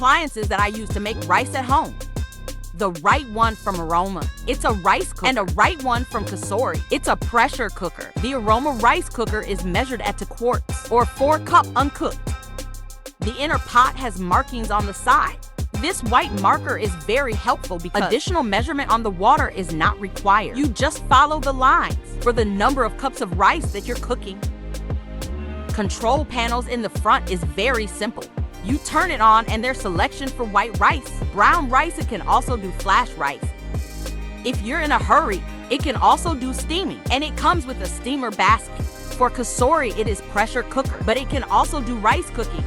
appliances that I use to make rice at home. The right one from AROMA. It's a rice cooker. And a right one from Cosori. It's a pressure cooker. The AROMA rice cooker is measured at 2 quarts or 4-cup uncooked. The inner pot has markings on the side. This white marker is very helpful because additional measurement on the water is not required. You just follow the lines for the number of cups of rice that you're cooking. Control panels in the front is very simple. You turn it on and there's selection for white rice, brown rice. It can also do flash rice. If you're in a hurry, it can also do steaming, and it comes with a steamer basket. For Cosori, it is pressure cooker, but it can also do rice cooking.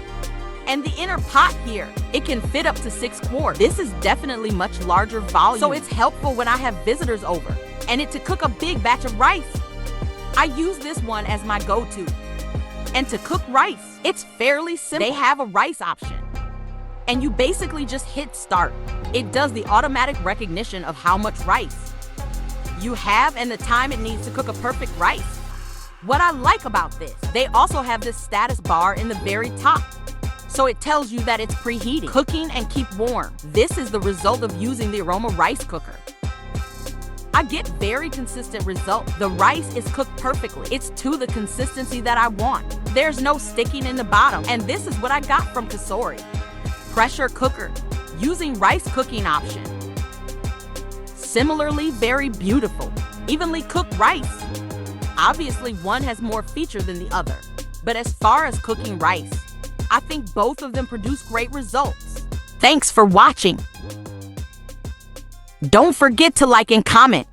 And the inner pot here, it can fit up to 6 quarts. This is definitely much larger volume, so it's helpful when I have visitors over and to cook a big batch of rice. I use this one as my go-to. And to cook rice, it's fairly simple. They have a rice option, and you basically just hit start. It does the automatic recognition of how much rice you have and the time it needs to cook a perfect rice. What I like about this, they also have this status bar in the very top. So it tells you that it's preheating, cooking, and keep warm. This is the result of using the AROMA rice cooker. I get very consistent results. The rice is cooked perfectly. It's to the consistency that I want. There's no sticking in the bottom. And this is what I got from Cosori. Pressure cooker, using rice cooking option. Similarly, very beautiful. Evenly cooked rice. Obviously, one has more feature than the other. But as far as cooking rice, I think both of them produce great results. Thanks for watching. Don't forget to like and comment.